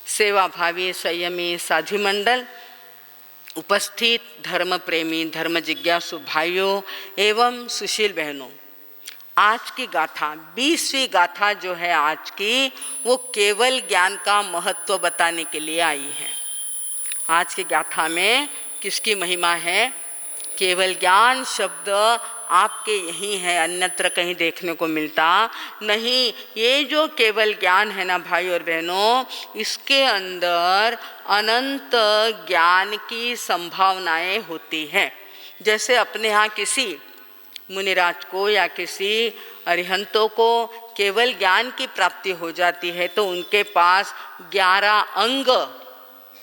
सेवाभावी संयमी साधु मंडल, उपस्थित धर्म प्रेमी धर्म जिज्ञासु भाइयों एवं सुशील बहनों, आज की गाथा 20वीं गाथा जो है आज की, वो केवल ज्ञान का महत्व बताने के लिए आई है। आज की गाथा में किसकी महिमा है? केवल ज्ञान शब्द आपके यही है, अन्यत्र कहीं देखने को मिलता नहीं। ये जो केवल ज्ञान है ना भाई और बहनों, इसके अंदर अनंत ज्ञान की संभावनाएं होती हैं। जैसे अपने यहाँ किसी मुनिराज को या किसी अरिहंतों को केवल ज्ञान की प्राप्ति हो जाती है तो उनके पास 11 अंग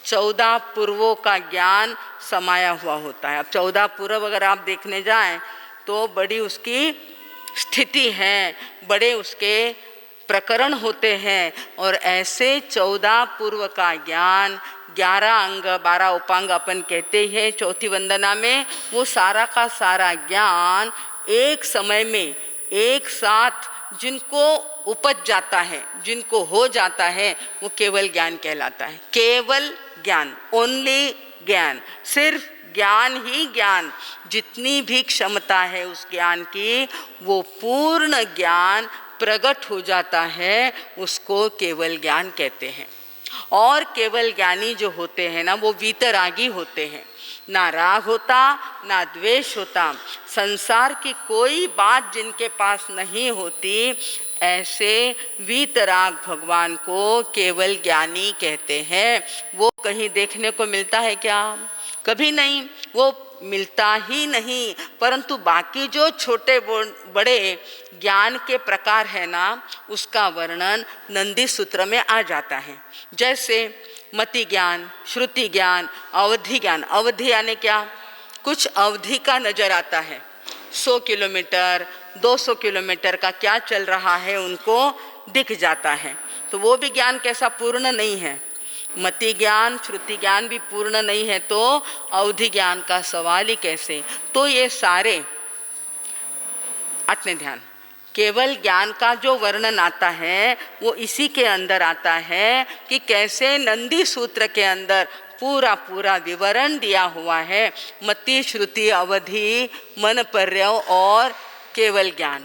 14 पूर्वों का ज्ञान समाया हुआ होता है। अब 14 पूर्व अगर आप देखने जाएं तो बड़ी उसकी स्थिति है, बड़े उसके प्रकरण होते हैं, और ऐसे 14 पूर्व का ज्ञान 11 अंग 12 उपांग अपन कहते हैं चौथी वंदना में, वो सारा का सारा ज्ञान एक समय में एक साथ जिनको उपज जाता है, जिनको हो जाता है, वो केवल ज्ञान कहलाता है। केवल ज्ञान, ओनली ज्ञान, सिर्फ ज्ञान ही ज्ञान। जितनी भी क्षमता है उस ज्ञान की, वो पूर्ण ज्ञान प्रकट हो जाता है, उसको केवल ज्ञान कहते हैं। और केवल ज्ञानी जो होते हैं ना, वो वीतरागी होते हैं। ना राग होता, ना द्वेष होता, संसार की कोई बात जिनके पास नहीं होती, ऐसे वीतराग भगवान को केवल ज्ञानी कहते हैं। वो कहीं देखने को मिलता है क्या? कभी नहीं, वो मिलता ही नहीं। परंतु बाकी जो छोटे बड़े ज्ञान के प्रकार है ना, उसका वर्णन नंदी सूत्र में आ जाता है। जैसे मति ज्ञान, श्रुति ज्ञान, अवधि ज्ञान। अवधि यानी क्या? कुछ अवधि का नजर आता है, 100 किलोमीटर 200 किलोमीटर का क्या चल रहा है उनको दिख जाता है। तो वो भी ज्ञान कैसा? पूर्ण नहीं है। मति ज्ञान श्रुति ज्ञान भी पूर्ण नहीं है, तो अवधि ज्ञान का सवाल ही कैसे? तो ये सारे आत्म ध्यान, केवल ज्ञान का जो वर्णन आता है वो इसी के अंदर आता है कि कैसे नंदी सूत्र के अंदर पूरा पूरा विवरण दिया हुआ है। मति श्रुति अवधि मन पर्यव और केवल ज्ञान,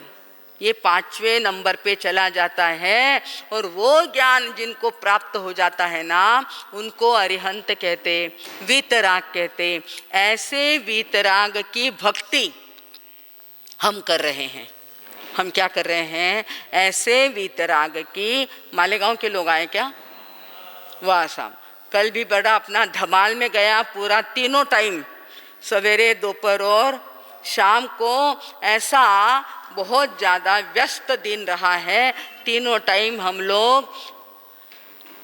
ये 5वें नंबर पे चला जाता है। और वो ज्ञान जिनको प्राप्त हो जाता है ना, उनको अरिहंत कहते, वीतराग कहते। ऐसे वीतराग की भक्ति हम कर रहे हैं। हम क्या कर रहे हैं? ऐसे वीतराग की। मालेगांव के लोग आए क्या? वाह साहब, कल भी बड़ा अपना धमाल में गया, पूरा तीनों टाइम, सवेरे दोपहर और शाम को, ऐसा बहुत ज़्यादा व्यस्त दिन रहा है। तीनों टाइम हम लोग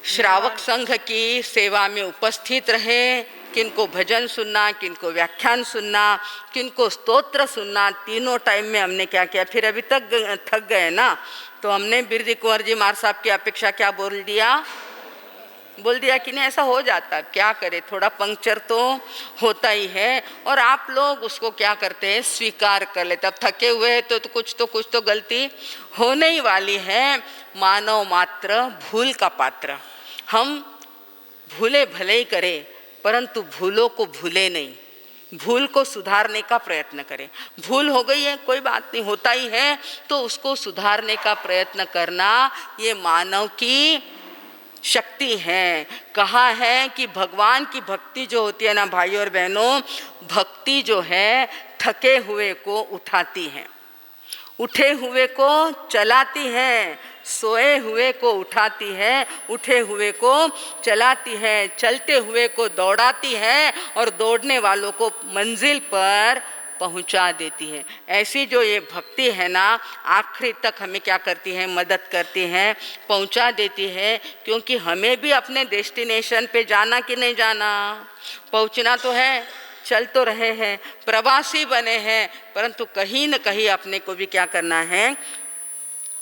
श्रावक संघ की सेवा में उपस्थित रहे। किनको भजन सुनना, किनको व्याख्यान सुनना, किनको स्तोत्र सुनना, तीनों टाइम में हमने क्या किया। फिर अभी तक थक गए ना, तो हमने बिरदी कुंवर जी मार साहब की अपेक्षा क्या बोल दिया कि नहीं? ऐसा हो जाता है, क्या करे, थोड़ा पंक्चर तो होता ही है। और आप लोग उसको क्या करते हैं? स्वीकार कर लेते। अब थके हुए हैं तो कुछ तो गलती होने ही वाली है। मानव मात्र भूल का पात्र। हम भूले भले ही करें, परंतु भूलों को भूले नहीं, भूल को सुधारने का प्रयत्न करें। भूल हो गई है, कोई बात नहीं, होता ही है, तो उसको सुधारने का प्रयत्न करना, ये मानव की शक्ति है। कहा है कि भगवान की भक्ति जो होती है ना भाइयों और बहनों, भक्ति जो है थके हुए को उठाती है, उठे हुए को चलाती है, सोए हुए को उठाती है, उठे हुए को चलाती है, चलते हुए को दौड़ाती है, और दौड़ने वालों को मंजिल पर पहुंचा देती है। ऐसी जो ये भक्ति है ना, आखिरी तक हमें क्या करती है? मदद करती है, पहुंचा देती है। क्योंकि हमें भी अपने डेस्टिनेशन पे जाना कि नहीं जाना, पहुंचना तो है। चल तो रहे हैं, प्रवासी बने हैं, परंतु कहीं न कहीं अपने को भी क्या करना है?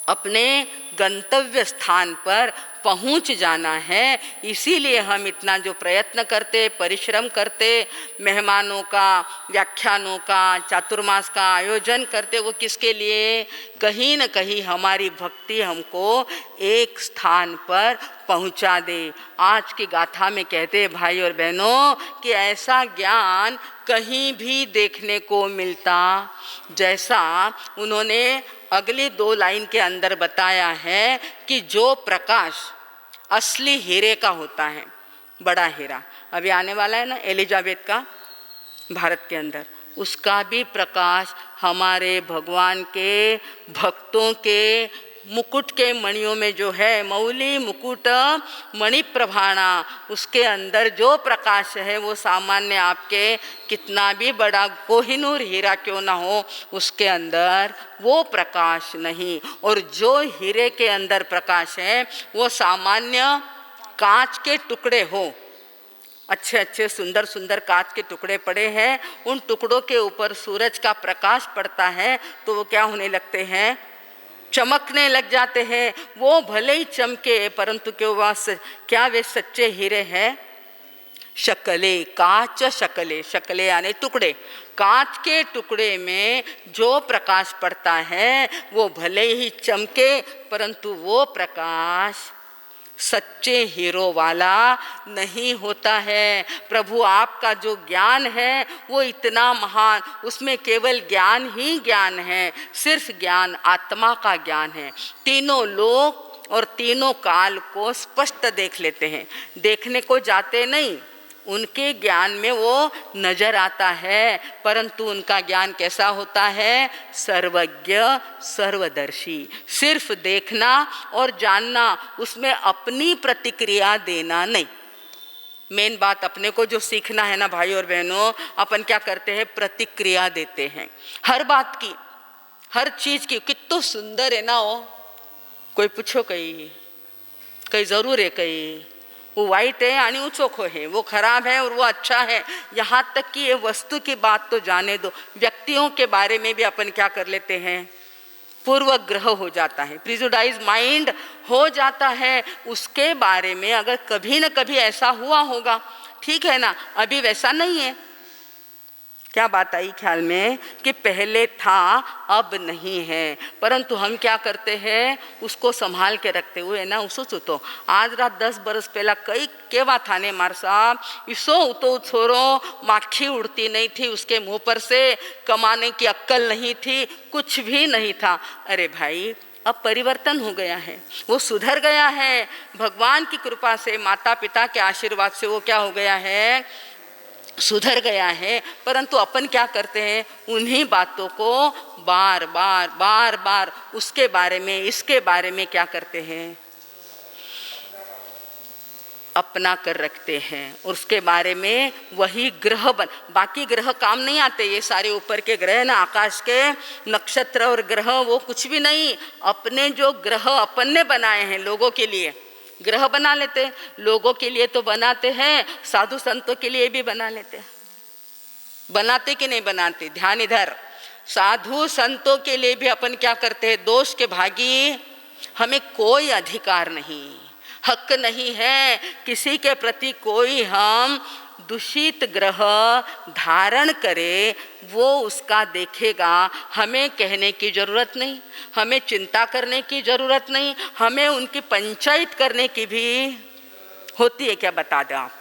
अपने गंतव्य स्थान पर पहुंच जाना है। इसीलिए हम इतना जो प्रयत्न करते, परिश्रम करते, मेहमानों का, व्याख्यानों का, चातुर्मास का आयोजन करते, वो किसके लिए? कहीं न कहीं हमारी भक्ति हमको एक स्थान पर पहुंचा दे। आज की गाथा में कहते भाई और बहनों कि ऐसा ज्ञान कहीं भी देखने को मिलता जैसा उन्होंने अगली 2 लाइन के अंदर बताया है कि जो प्रकाश असली हीरे का होता है, बड़ा हीरा अभी आने वाला है ना एलिजाबेथ का भारत के अंदर, उसका भी प्रकाश हमारे भगवान के भक्तों के मुकुट के मणियों में जो है, मौली मुकुट मणि प्रभाणा, उसके अंदर जो प्रकाश है वो सामान्य आपके कितना भी बड़ा कोहिनूर हीरा क्यों ना हो, उसके अंदर वो प्रकाश नहीं। और जो हीरे के अंदर प्रकाश है वो सामान्य कांच के टुकड़े हो, अच्छे अच्छे सुंदर सुंदर कांच के टुकड़े पड़े हैं, उन टुकड़ों के ऊपर सूरज का प्रकाश पड़ता है तो वो क्या होने लगते हैं? चमकने लग जाते हैं। वो भले ही चमके परंतु क्या वे सच्चे हीरे हैं? शकले काच शकले, शकले यानी टुकड़े, कांच के टुकड़े में जो प्रकाश पड़ता है वो भले ही चमके परंतु वो प्रकाश सच्चे हीरो वाला नहीं होता है। प्रभु आपका जो ज्ञान है वो इतना महान, उसमें केवल ज्ञान ही ज्ञान है, सिर्फ ज्ञान आत्मा का ज्ञान है। तीनों लोक और तीनों काल को स्पष्ट देख लेते हैं, देखने को जाते नहीं, उनके ज्ञान में वो नजर आता है परंतु उनका ज्ञान कैसा होता है? सर्वज्ञ सर्वदर्शी, सिर्फ देखना और जानना, उसमें अपनी प्रतिक्रिया देना नहीं। मेन बात अपने को जो सीखना है ना भाई और बहनों, अपन क्या करते हैं? प्रतिक्रिया देते हैं हर बात की, हर चीज की। कितना सुंदर है ना वो, कोई पूछो कहीं जरूर है, कहीं वो वाइट है यानी वो चोखो है, वो खराब है और वो अच्छा है। यहाँ तक कि ये वस्तु की बात तो जाने दो, व्यक्तियों के बारे में भी अपन क्या कर लेते हैं? पूर्वग्रह हो जाता है, प्रिजुडाइज माइंड हो जाता है उसके बारे में। अगर कभी न कभी ऐसा हुआ होगा, ठीक है ना, अभी वैसा नहीं है। क्या बात आई ख्याल में कि पहले था अब नहीं है, परंतु हम क्या करते हैं? उसको संभाल के रखते हुए ना उसो तो आज रात 10 बरस पहला कई केवा था ने मार साहब, इसो उतो छोरो माखी उड़ती नहीं थी उसके मुंह पर से, कमाने की अक्कल नहीं थी, कुछ भी नहीं था। अरे भाई अब परिवर्तन हो गया है, वो सुधर गया है भगवान की कृपा से, माता पिता के आशीर्वाद से वो क्या हो गया है? सुधर गया है। परंतु अपन क्या करते हैं? उन्हीं बातों को बार बार उसके बारे में, इसके बारे में क्या करते हैं? अपना कर रखते हैं। उसके बारे में वही ग्रह बाकी ग्रह काम नहीं आते, ये सारे ऊपर के ग्रह ना, आकाश के नक्षत्र और ग्रह वो कुछ भी नहीं। अपने जो ग्रह अपन ने बनाए हैं लोगों के लिए, ग्रह बना लेते, लोगों के लिए तो बनाते हैं, साधु संतों के लिए भी बना लेते हैं। बनाते कि नहीं बनाते? ध्यान इधर, साधु संतों के लिए भी अपन क्या करते हैं? दोष के भागी। हमें कोई अधिकार नहीं, हक नहीं है किसी के प्रति कोई हम दूषित ग्रह धारण करे, वो उसका देखेगा। हमें कहने की ज़रूरत नहीं, हमें चिंता करने की ज़रूरत नहीं, हमें उनकी पंचायत करने की भी होती है क्या? बता दें आप।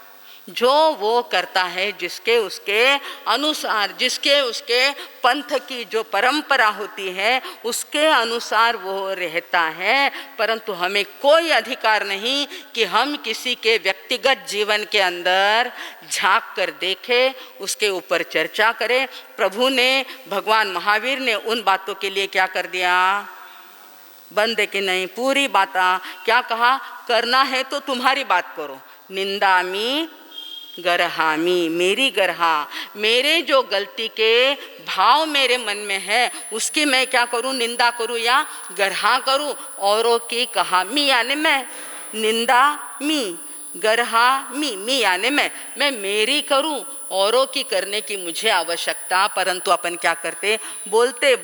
जो वो करता है जिसके उसके अनुसार, जिसके उसके पंथ की जो परंपरा होती है उसके अनुसार वो रहता है। परंतु हमें कोई अधिकार नहीं कि हम किसी के व्यक्तिगत जीवन के अंदर झांक कर देखें, उसके ऊपर चर्चा करें। प्रभु ने, भगवान महावीर ने उन बातों के लिए क्या कर दिया? बंद है कि नहीं? पूरी बात क्या कहा? करना है तो तुम्हारी बात करो। निंदामी गरहामी, मेरी गरहा, मेरे जो गलती के भाव मेरे मन में है उसकी मैं क्या करूं? निंदा करूं या गरहा करूं? औरों की कहा, मी यानी मैं, निंदा मी, गरहा मी यानी मैं मेरी करूं, औरों की करने की मुझे आवश्यकता। परंतु अपन क्या करते? बोलते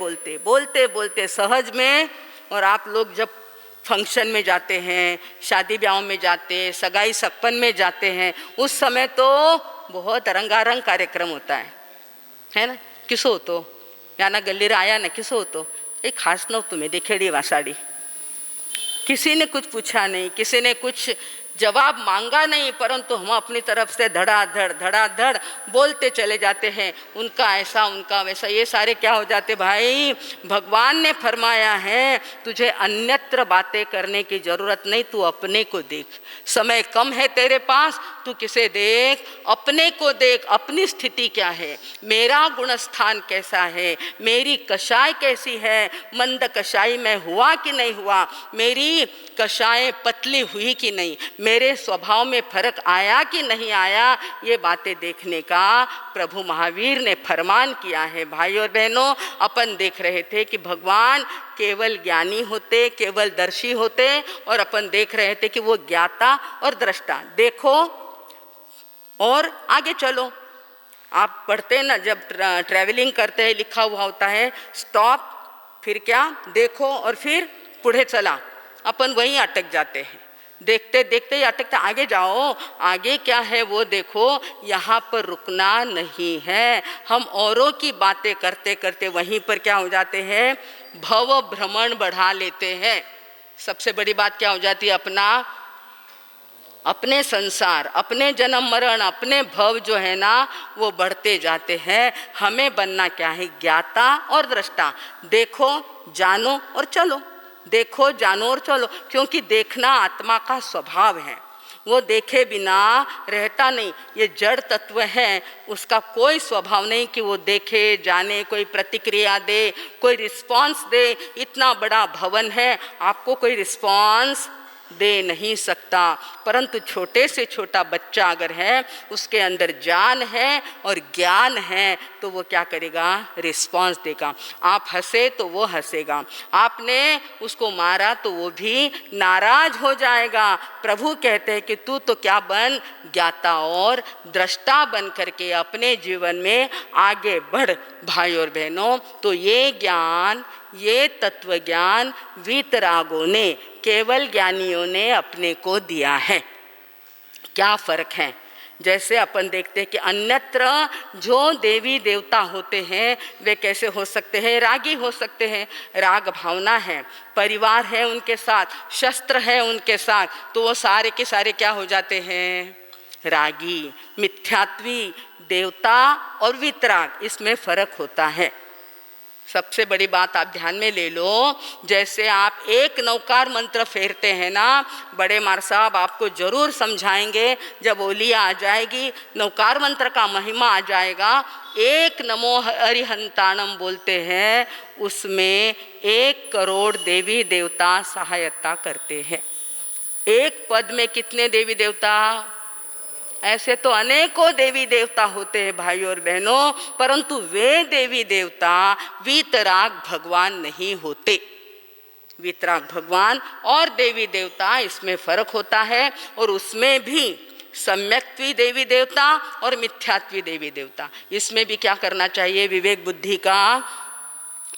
बोलते सहज में, और आप लोग जब फंक्शन में जाते हैं, शादी ब्याह में जाते हैं, सगाई सगपन में जाते हैं, उस समय तो बहुत रंगारंग कार्यक्रम होता है ना। किसो तो याना गल्ली आया ना, किसो तो एक खास न तुम्हें दिखेड़ी वासाड़ी, किसी ने कुछ पूछा नहीं, किसी ने कुछ जवाब मांगा नहीं, परंतु हम अपनी तरफ से धड़ाधड़ बोलते चले जाते हैं, उनका ऐसा उनका वैसा। ये सारे क्या हो जाते भाई, भगवान ने फरमाया है तुझे अन्यत्र बातें करने की ज़रूरत नहीं, तू अपने को देख। समय कम है तेरे पास, तू किसे देख, अपने को देख। अपनी स्थिति क्या है, मेरा गुणस्थान कैसा है, मेरी कषाय कैसी है, मंद कषाई में हुआ कि नहीं हुआ, मेरी कषाय पतली हुई कि नहीं, मेरे स्वभाव में फर्क आया कि नहीं आया, ये बातें देखने का प्रभु महावीर ने फरमान किया है। भाई और बहनों, अपन देख रहे थे कि भगवान केवल ज्ञानी होते, केवल दर्शी होते, और अपन देख रहे थे कि वो ज्ञाता और दृष्टा। देखो और आगे चलो। आप पढ़ते ना, जब ट्रैवलिंग करते हैं लिखा हुआ होता है स्टॉप, फिर क्या, देखो और फिर पुढ़े चला। अपन वहीं अटक जाते हैं, देखते देखते ही अटकते, आगे जाओ, आगे क्या है वो देखो। यहाँ पर रुकना नहीं है। हम औरों की बातें करते करते वहीं पर क्या हो जाते हैं, भव भ्रमण बढ़ा लेते हैं। सबसे बड़ी बात क्या हो जाती है, अपने संसार, अपने जन्म मरण, अपने भव जो है ना वो बढ़ते जाते हैं। हमें बनना क्या है, ज्ञाता और दृष्टा। देखो, जानो और चलो, देखो, जानो और चलो, क्योंकि देखना आत्मा का स्वभाव है, वो देखे बिना रहता नहीं। ये जड़ तत्व है, उसका कोई स्वभाव नहीं कि वो देखे जाने, कोई प्रतिक्रिया दे, कोई रिस्पॉन्स दे। इतना बड़ा भवन है, आपको कोई रिस्पॉन्स दे नहीं सकता, परंतु छोटे से छोटा बच्चा अगर है, उसके अंदर जान है और ज्ञान है, तो वो क्या करेगा, रिस्पॉन्स देगा। आप हंसे तो वो हंसेगा, आपने उसको मारा तो वो भी नाराज हो जाएगा। प्रभु कहते हैं कि तू तो क्या बन, ज्ञाता और दृष्टा बन करके अपने जीवन में आगे बढ़। भाई और बहनों, तो ये ज्ञान, ये तत्व ज्ञान वीतरागों ने, केवल ज्ञानियों ने अपने को दिया है। क्या फर्क है, जैसे अपन देखते हैं कि अन्यत्र जो देवी देवता होते हैं वे कैसे हो सकते हैं, रागी हो सकते हैं। राग भावना है, परिवार है उनके साथ, शस्त्र है उनके साथ, तो वो सारे के सारे क्या हो जाते हैं, रागी। मिथ्यात्वी देवता और वितराग, इसमें फर्क होता है। सबसे बड़ी बात आप ध्यान में ले लो, जैसे आप एक नौकार मंत्र फेरते हैं ना, बड़े मार साहब आपको जरूर समझाएंगे, जब ओलिया आ जाएगी, नौकार मंत्र का महिमा आ जाएगा। एक नमो हरिहंताणम बोलते हैं, उसमें 1 करोड़ देवी देवता सहायता करते हैं। एक पद में कितने देवी देवता, ऐसे तो अनेकों देवी देवता होते हैं भाई और बहनों, परंतु वे देवी देवता वीतराग भगवान नहीं होते। वीतराग भगवान और देवी देवता, इसमें फर्क होता है। और उसमें भी सम्यक्त्वी देवी देवता और मिथ्यात्वी देवी देवता, इसमें भी क्या करना चाहिए, विवेक बुद्धि का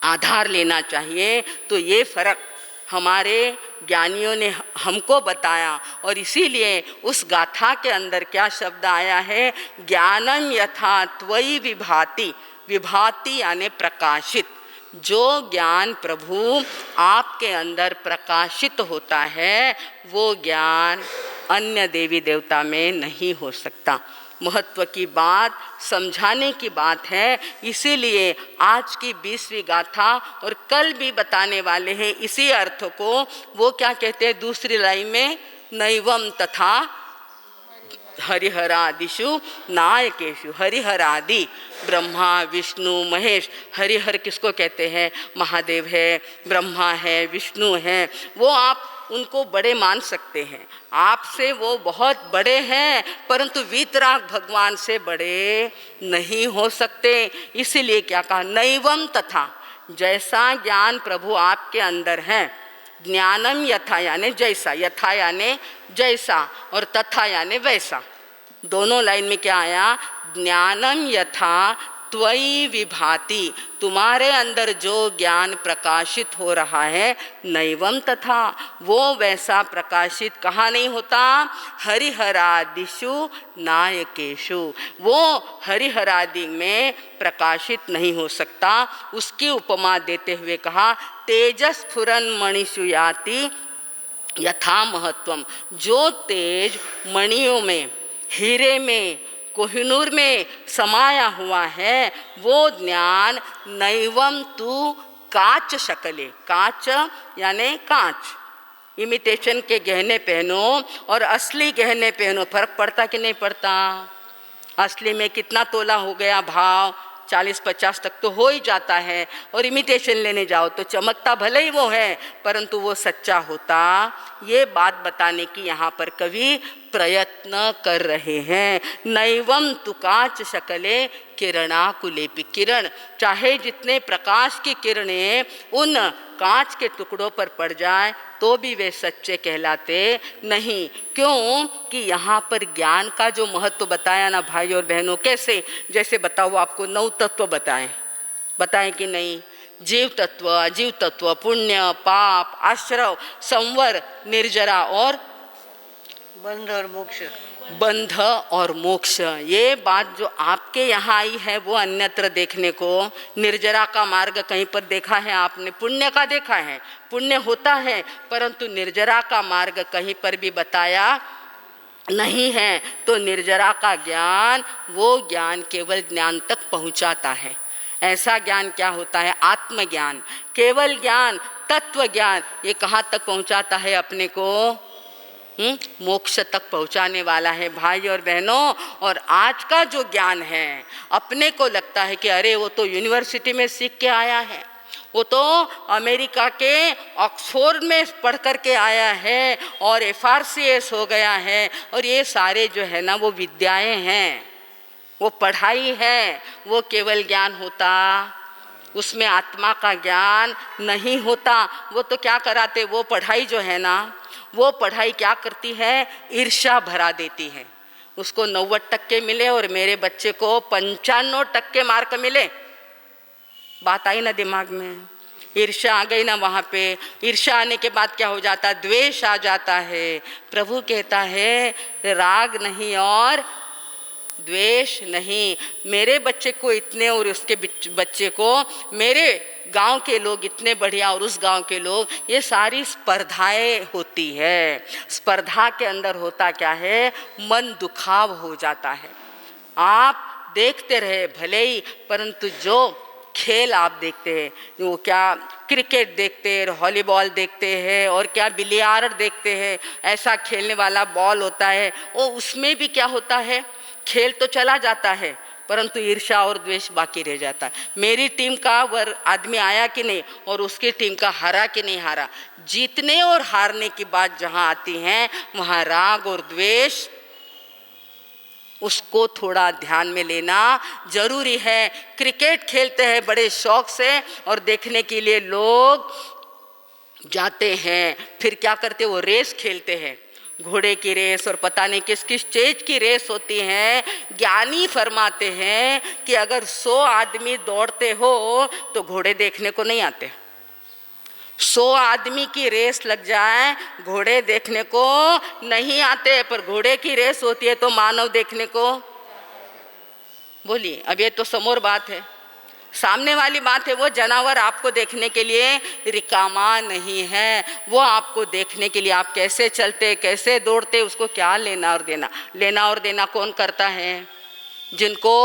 आधार लेना चाहिए। तो ये फर्क हमारे ज्ञानियों ने हमको बताया, और इसीलिए उस गाथा के अंदर क्या शब्द आया है, ज्ञानम यथा त्वयि विभाति। विभाति यानी प्रकाशित। जो ज्ञान प्रभु आपके अंदर प्रकाशित होता है, वो ज्ञान अन्य देवी देवता में नहीं हो सकता। महत्व की बात, समझाने की बात है। इसीलिए आज की 20वीं गाथा और कल भी बताने वाले हैं इसी अर्थ को। वो क्या कहते हैं दूसरी लाइन में, नैवम तथा हरिहरादिषु नायकेषु। हरिहरादि ब्रह्मा विष्णु महेश। हरिहर किसको कहते हैं, महादेव है, ब्रह्मा है, विष्णु है। वो आप उनको बड़े मान सकते हैं, आपसे वो बहुत बड़े हैं, परंतु वीतराग भगवान से बड़े नहीं हो सकते। इसीलिए क्या कहा, नैवम तथा। जैसा ज्ञान प्रभु आपके अंदर है, ज्ञानम यथा यानी जैसा, यथा यानी जैसा, और तथा यानी वैसा। दोनों लाइन में क्या आया, ज्ञानम यथा त्वयि विभाति, तुम्हारे अंदर जो ज्ञान प्रकाशित हो रहा है, नैवम तथा, वो वैसा प्रकाशित कहाँ नहीं होता, हरिहरादिषु नायकेषु, वो हरिहरादि में प्रकाशित नहीं हो सकता। उसकी उपमा देते हुए कहा, तेजस्फुरन मणिषु याति यथा महत्वम, जो तेज मणियों में, हीरे में, कोहिनूर में समाया हुआ है, वो ज्ञान नैवम तू काच शकले, काच यानी कांच, इमिटेशन के गहने पहनो और असली गहने पहनो, फर्क पड़ता कि नहीं पड़ता। असली में कितना तोला हो गया भाव, 40-50 तक तो हो ही जाता है, और इमिटेशन लेने जाओ तो चमकता भले ही वो है परंतु वो सच्चा होता। ये बात बताने की यहाँ पर कवि प्रयत्न कर रहे हैं। नैवम तुकाच शकले किरणाकुलेपि, किरण चाहे जितने प्रकाश की किरणें उन कांच के टुकड़ों पर पड़ जाए तो भी वे सच्चे कहलाते नहीं। क्यों कि यहाँ पर ज्ञान का जो महत्व बताया ना भाई और बहनों, कैसे, जैसे बताओ आपको 9 तत्व बताएं कि नहीं, जीव तत्व, अजीव तत्व, पुण्य पाप, आश्रव, संवर, निर्जरा और बंध और मोक्ष, बंध और मोक्ष। ये बात जो आपके यहाँ आई है वो अन्यत्र देखने को, निर्जरा का मार्ग कहीं पर देखा है आपने, पुण्य का देखा है, पुण्य होता है परंतु निर्जरा का मार्ग कहीं पर भी बताया नहीं है। तो निर्जरा का ज्ञान, वो ज्ञान केवल ज्ञान तक पहुँचाता है। ऐसा ज्ञान क्या होता है, आत्मज्ञान, केवल ज्ञान, तत्व ज्ञान, ये कहाँ तक पहुँचाता है अपने को, मोक्ष तक पहुंचाने वाला है भाई और बहनों। और आज का जो ज्ञान है, अपने को लगता है कि अरे वो तो यूनिवर्सिटी में सीख के आया है, वो तो अमेरिका के ऑक्सफोर्ड में पढ़ कर के आया है और FRCS हो गया है, और ये सारे जो है ना वो विद्याएं हैं, वो पढ़ाई है, वो केवल ज्ञान होता, उसमें आत्मा का ज्ञान नहीं होता। वो तो क्या कराते, वो पढ़ाई जो है ना, वो पढ़ाई क्या करती है, ईर्ष्या भरा देती है। उसको 90% मिले और मेरे बच्चे को 95% मार्क मिले, बात आई ना दिमाग में, ईर्ष्या आ गई ना वहाँ पे। ईर्ष्या आने के बाद क्या हो जाता, द्वेष आ जाता है। प्रभु कहता है राग नहीं और द्वेष नहीं, मेरे बच्चे को इतने और उसके बच्चे को, मेरे गांव के लोग इतने बढ़िया और उस गांव के लोग, ये सारी स्पर्धाएं होती है। स्पर्धा के अंदर होता क्या है, मन दुखाव हो जाता है। आप देखते रहे भले ही, परंतु जो खेल आप देखते हैं, वो क्या क्रिकेट देखते हैं, वॉलीबॉल देखते हैं और क्या बिलियार्ड देखते हैं, ऐसा खेलने वाला बॉल होता है, वो उसमें भी क्या होता है, खेल तो चला जाता है परंतु ईर्ष्या और द्वेष बाकी रह जाता है। मेरी टीम का वर आदमी आया कि नहीं और उसकी टीम का हारा कि नहीं हारा। जीतने और हारने की बात जहाँ आती है वहाँ राग और द्वेष, उसको थोड़ा ध्यान में लेना जरूरी है। क्रिकेट खेलते हैं बड़े शौक से और देखने के लिए लोग जाते हैं, फिर क्या करते, वो रेस खेलते हैं, घोड़े की रेस और पता नहीं किस किस चीज की रेस होती है। ज्ञानी फरमाते हैं कि अगर 100 आदमी दौड़ते हो तो घोड़े देखने को नहीं आते। 100 आदमी की रेस लग जाए, घोड़े देखने को नहीं आते, पर घोड़े की रेस होती है तो मानव देखने को, बोलिए अब ये तो समोर बात है, सामने वाली बात है। वो जानवर आपको देखने के लिए रिकामा नहीं है, वो आपको देखने के लिए आप कैसे चलते कैसे दौड़ते, उसको क्या लेना और देना। लेना और देना कौन करता है, जिनको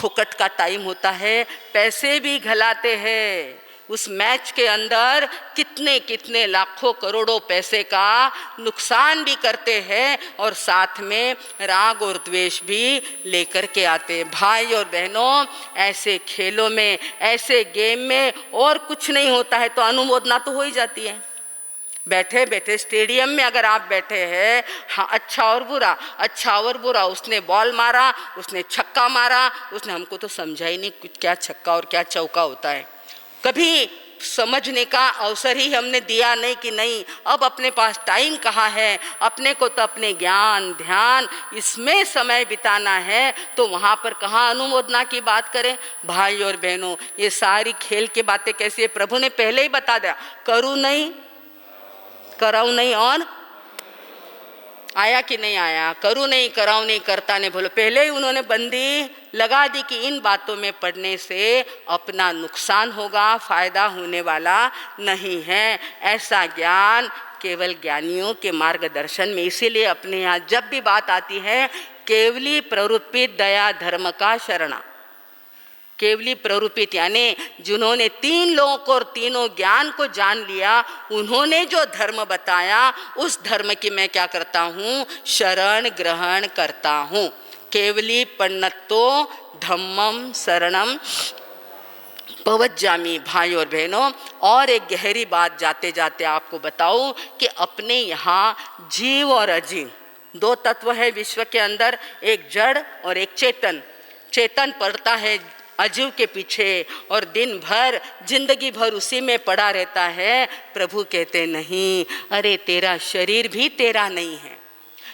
फुकट का टाइम होता है, पैसे भी घलाते हैं। उस मैच के अंदर कितने कितने लाखों करोड़ों पैसे का नुकसान भी करते हैं और साथ में राग और द्वेष भी लेकर के आते हैं। भाई और बहनों, ऐसे खेलों में, ऐसे गेम में और कुछ नहीं होता है तो अनुमोदना तो हो ही जाती है। बैठे बैठे स्टेडियम में अगर आप बैठे हैं, हाँ अच्छा और बुरा, अच्छा और बुरा, उसने बॉल मारा, उसने छक्का मारा, उसने, हमको तो समझा ही नहीं कुछ क्या छक्का और क्या चौका होता है। कभी समझने का अवसर ही हमने दिया नहीं कि नहीं अब अपने पास टाइम कहाँ है, अपने को तो अपने ज्ञान ध्यान इसमें समय बिताना है, तो वहाँ पर कहाँ अनुमोदना की बात करें। भाई और बहनों, ये सारी खेल की बातें कैसी है, प्रभु ने पहले ही बता दिया, करूँ नहीं कराऊँ नहीं, और आया कि नहीं आया, करूँ नहीं कराऊँ नहीं, करता नहीं बोलो, पहले ही उन्होंने बंदी लगा दी कि इन बातों में पढ़ने से अपना नुकसान होगा, फायदा होने वाला नहीं है। ऐसा ज्ञान केवल ज्ञानियों के मार्गदर्शन में। इसीलिए अपने यहाँ जब भी बात आती है केवली प्ररूपित दया धर्म का शरणा, केवली प्ररूपित यानी जिन्होंने तीन लोगों को और तीनों ज्ञान को जान लिया, उन्होंने जो धर्म बताया उस धर्म की मैं क्या करता हूँ, शरण ग्रहण करता हूँ। केवली पन्नत्तो धम्मम शरणम पवज्जामी। भाई और बहनों, और एक गहरी बात जाते जाते आपको बताऊं कि अपने यहाँ जीव और अजीव दो तत्व है विश्व के अंदर, एक जड़ और एक चेतन। चेतन पड़ता है अजीव के पीछे और दिन भर जिंदगी भर उसी में पड़ा रहता है। प्रभु कहते नहीं, अरे तेरा शरीर भी तेरा नहीं है,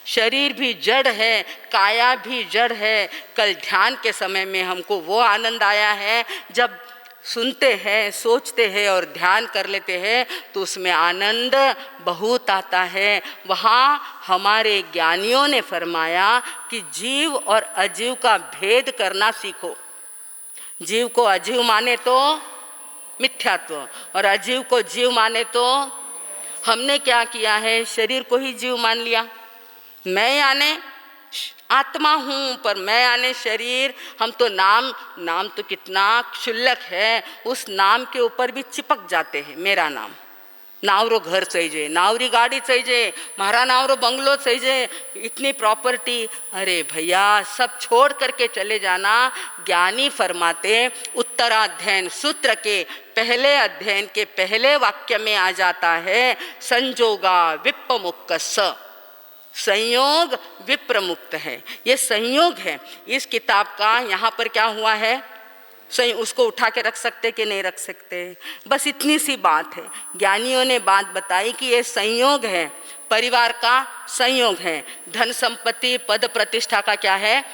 शरीर भी जड़ है, काया भी जड़ है। कल ध्यान के समय में हमको वो आनंद आया है, जब सुनते हैं सोचते हैं और ध्यान कर लेते हैं तो उसमें आनंद बहुत आता है। वहाँ हमारे ज्ञानियों ने फरमाया कि जीव और अजीव का भेद करना सीखो। जीव को अजीव माने तो मिथ्यात्व, और अजीव को जीव माने तो हमने क्या किया है, शरीर को ही जीव मान लिया। मैं यानी आत्मा हूँ, पर मैं यानी शरीर। हम तो नाम तो कितना क्षुल्लक है, उस नाम के ऊपर भी चिपक जाते हैं। मेरा नाम, नावरो घर चाहिए, नावरी गाड़ी चाहिए, मारा नावरो बंगलो चाहिए, इतनी प्रॉपर्टी। अरे भैया, सब छोड़ करके चले जाना। ज्ञानी फरमाते उत्तराध्ययन सूत्र के पहले अध्ययन के पहले वाक्य में आ जाता है, संजोगा विप्पमुक्कस्स। संयोग विप्रमुक्त है, ये संयोग है। इस किताब का यहाँ पर क्या हुआ है, सही उसको उठा के रख सकते कि नहीं रख सकते, बस इतनी सी बात है। ज्ञानियों ने बात बताई कि ये संयोग है, परिवार का संयोग है, धन संपत्ति पद प्रतिष्ठा का क्या है,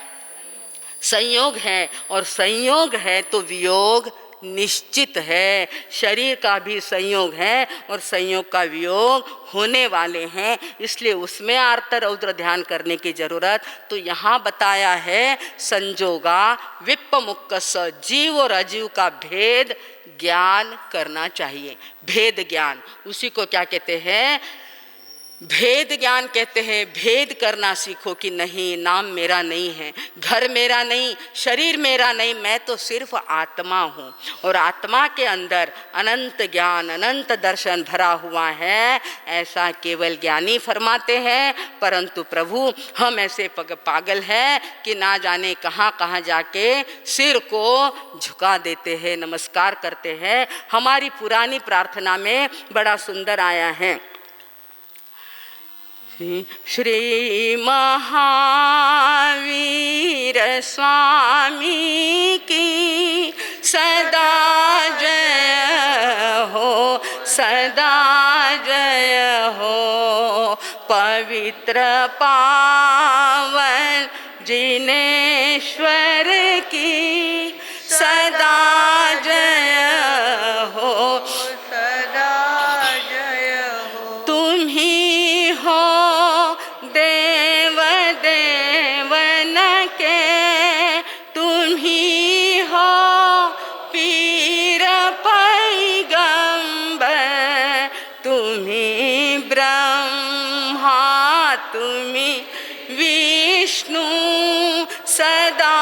संयोग है। और संयोग है तो वियोग निश्चित है। शरीर का भी संयोग है और संयोग का वियोग होने वाले हैं, इसलिए उसमें आर्त रौद्र ध्यान करने की जरूरत। तो यहाँ बताया है संजोगा विप्पमुक्कस्स, जीव और अजीव का भेद ज्ञान करना चाहिए। भेद ज्ञान, उसी को क्या कहते हैं, भेद ज्ञान कहते हैं। भेद करना सीखो कि नहीं, नाम मेरा नहीं है, घर मेरा नहीं, शरीर मेरा नहीं, मैं तो सिर्फ आत्मा हूँ। और आत्मा के अंदर अनंत ज्ञान अनंत दर्शन भरा हुआ है, ऐसा केवल ज्ञानी फरमाते हैं। परंतु प्रभु, हम ऐसे पागल हैं कि ना जाने कहाँ कहाँ जाके सिर को झुका देते हैं, नमस्कार करते हैं। हमारी पुरानी प्रार्थना में बड़ा सुंदर आया है, श्री महावीर स्वामी की सदा जय हो, सदा जय हो। पवित्र पावन जिनेश्वर की सदा जय हो, सदा जय हो। तुम ही हो देव देवन के, तुम ही हो पीर पैगंबर, तुम ही ब्रह्मा तुम ही विष्णु, सदा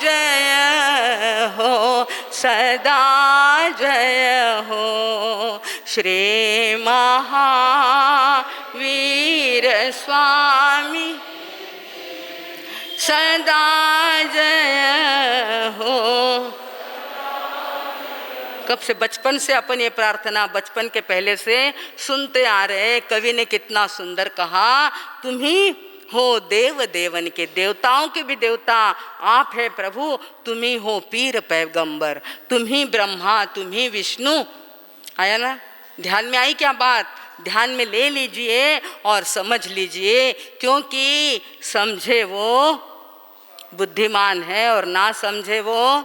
जय हो, सदा जय हो। श्री महावीर स्वामी सदा जय हो। कब से, बचपन से अपन ये प्रार्थना बचपन के पहले से सुनते आ रहे। कवि ने कितना सुंदर कहा, तुम ही हो देव देवन के, देवताओं के भी देवता आप है प्रभु। तुम ही हो पीर पैगंबर, तुम ही ब्रह्मा तुम ही विष्णु, आया ना? ध्यान में आई क्या बात? ध्यान में ले लीजिए और समझ लीजिए, क्योंकि समझे वो बुद्धिमान है और ना समझे वो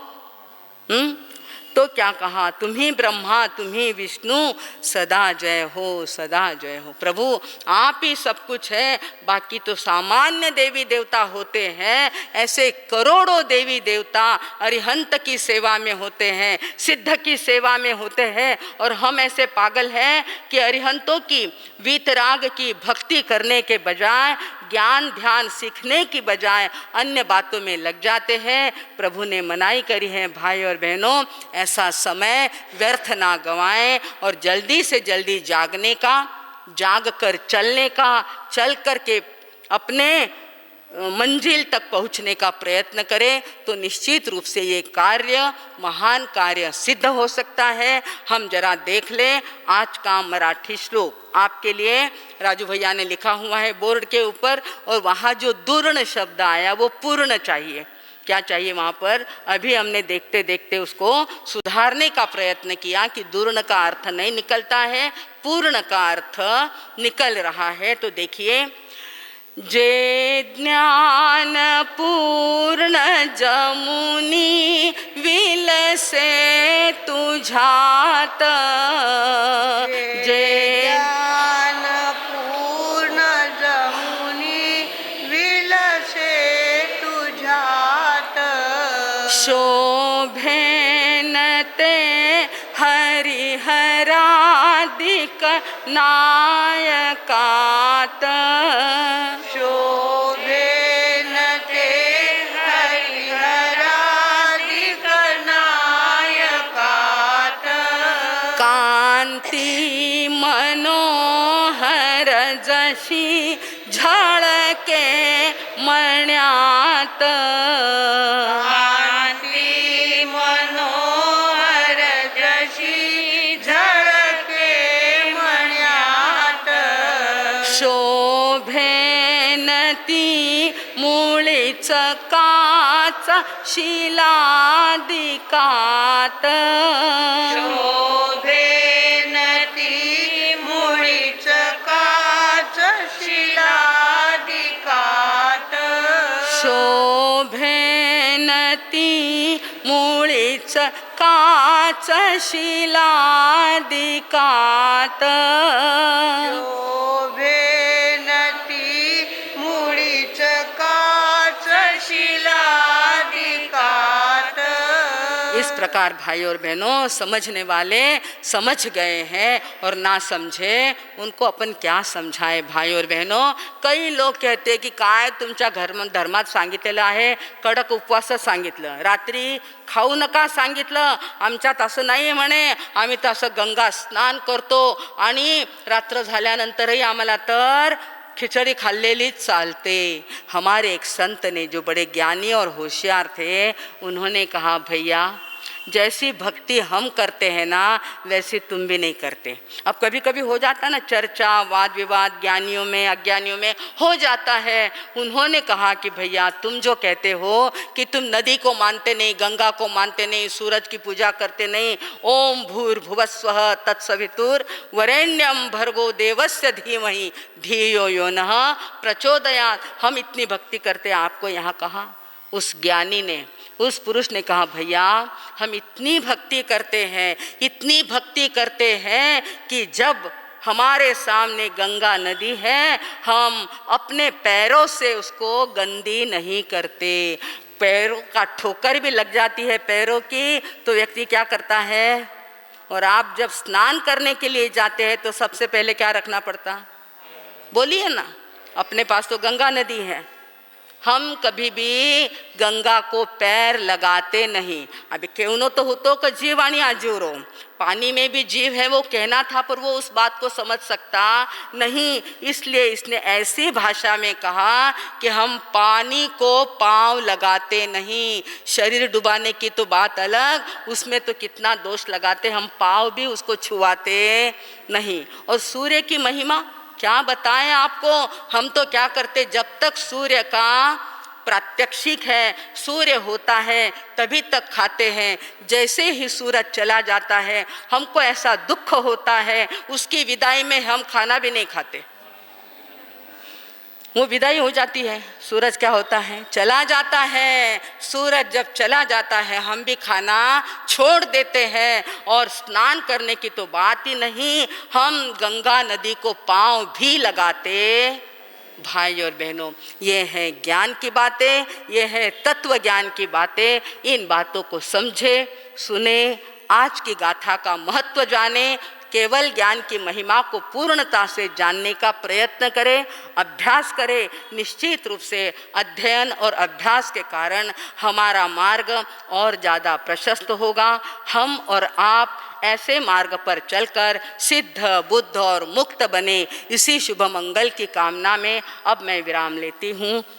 तो क्या कहा, तुम्ही ब्रह्मा तुम्ही विष्णु सदा जय हो, सदा जय हो। प्रभु आप ही सब कुछ है, बाकी तो सामान्य देवी देवता होते हैं, ऐसे करोड़ों देवी देवता अरिहंत की सेवा में होते हैं, सिद्ध की सेवा में होते हैं, और हम ऐसे पागल हैं कि अरिहंतों की वीतराग की भक्ति करने के बजाय, ज्ञान ध्यान सीखने की बजाय अन्य बातों में लग जाते हैं। प्रभु ने मनाही करी है भाई और बहनों, ऐसा समय व्यर्थ ना गंवाएं और जल्दी से जल्दी जागने का, जाग कर चलने का, चल कर के अपने मंजिल तक पहुंचने का प्रयत्न करें, तो निश्चित रूप से ये कार्य, महान कार्य सिद्ध हो सकता है। हम जरा देख लें आज का मराठी श्लोक आपके लिए राजू भैया ने लिखा हुआ है बोर्ड के ऊपर, और वहाँ जो दूर्ण शब्द आया वो पूर्ण चाहिए। क्या चाहिए वहाँ पर? अभी हमने देखते देखते उसको सुधारने का प्रयत्न किया कि दूर्ण का अर्थ नहीं निकलता है, पूर्ण का अर्थ निकल रहा है। तो देखिए, जे ज्ञान पूर्ण जमुनी विलसे तुझात, जे ज्ञान पूर्ण जमुनी विलसे तुझात, शोभेन ते हरिहरादिक नायकात, शोभेन ते हरिहरादिक नायकात, कांती मनोहर जशी झळके मण्यात, कांती मनोहर जशी झळके मण्यात, शोभेन ती मुळीच काच शिलादिकात, शोभेन ती मुळीच काच शिलादिकात, शोभेन ती मुळीच काच शिलादिकात, शोभेन ती मुळीच काच शिलादिकात। इस प्रकार भाई और बहनों, समझने वाले समझ गए हैं और ना समझे उनको अपन क्या समझाए भाई और बहनों। कई लोग कहते हैं की काय तुमच्या धर्मात सांगितलेलं आहे, कडक उपवासच सांगितलं, रात्री खाऊ नका सांगितलं, आमच्यात असं नाही म्हणे, आम्ही तर असं गंगा स्नान करतो आणि रात्र झाल्यानंतरही आम्हाला तर खिचड़ी खालेली चालते। हमारे एक संत ने जो बड़े ज्ञानी और होशियार थे, उन्होंने कहा भैया जैसी भक्ति हम करते हैं ना वैसी तुम भी नहीं करते। अब कभी कभी हो जाता ना चर्चा वाद विवाद, ज्ञानियों में अज्ञानियों में हो जाता है। उन्होंने कहा कि भैया तुम जो कहते हो कि तुम नदी को मानते नहीं, गंगा को मानते नहीं, सूरज की पूजा करते नहीं, ओम भूर्भुवस्वः तत्सवितुर्वरेण्यं भर्गो देवस्य धीमहि धियो यो नः प्रचोदयात्, हम इतनी भक्ति करते, आपको यहाँ कहा उस ज्ञानी ने, उस पुरुष ने कहा भैया हम इतनी भक्ति करते हैं, इतनी भक्ति करते हैं कि जब हमारे सामने गंगा नदी है हम अपने पैरों से उसको गंदी नहीं करते। पैरों का ठोकर भी लग जाती है पैरों की तो व्यक्ति क्या करता है। और आप जब स्नान करने के लिए जाते हैं तो सबसे पहले क्या रखना पड़ता, बोलिए ना। अपने पास तो गंगा नदी है, हम कभी भी गंगा को पैर लगाते नहीं। अभी क्यों तो होतो का जीव आणि आजीवरो, पानी में भी जीव है वो कहना था, पर वो उस बात को समझ सकता नहीं, इसलिए इसने ऐसी भाषा में कहा कि हम पानी को पाँव लगाते नहीं। शरीर डुबाने की तो बात अलग, उसमें तो कितना दोष लगाते, हम पाँव भी उसको छुआते नहीं। और सूर्य की महिमा क्या बताएं आपको, हम तो क्या करते, जब तक सूर्य का प्रात्यक्षिक है। सूर्य होता है तभी तक खाते हैं, जैसे ही सूरज चला जाता है हमको ऐसा दुख होता है, उसकी विदाई में हम खाना भी नहीं खाते। वो विदाई हो जाती है, सूरज क्या होता है, चला जाता है। सूरज जब चला जाता है हम भी खाना छोड़ देते हैं, और स्नान करने की तो बात ही नहीं, हम गंगा नदी को पांव भी लगाते। भाई और बहनों, ये है ज्ञान की बातें, ये है तत्व ज्ञान की बातें। इन बातों को समझे, सुने, आज की गाथा का महत्व जाने, केवल ज्ञान की महिमा को पूर्णता से जानने का प्रयत्न करें, अभ्यास करें। निश्चित रूप से अध्ययन और अभ्यास के कारण हमारा मार्ग और ज़्यादा प्रशस्त होगा। हम और आप ऐसे मार्ग पर चलकर सिद्ध, बुद्ध और मुक्त बने, इसी शुभ मंगल की कामना में अब मैं विराम लेती हूँ।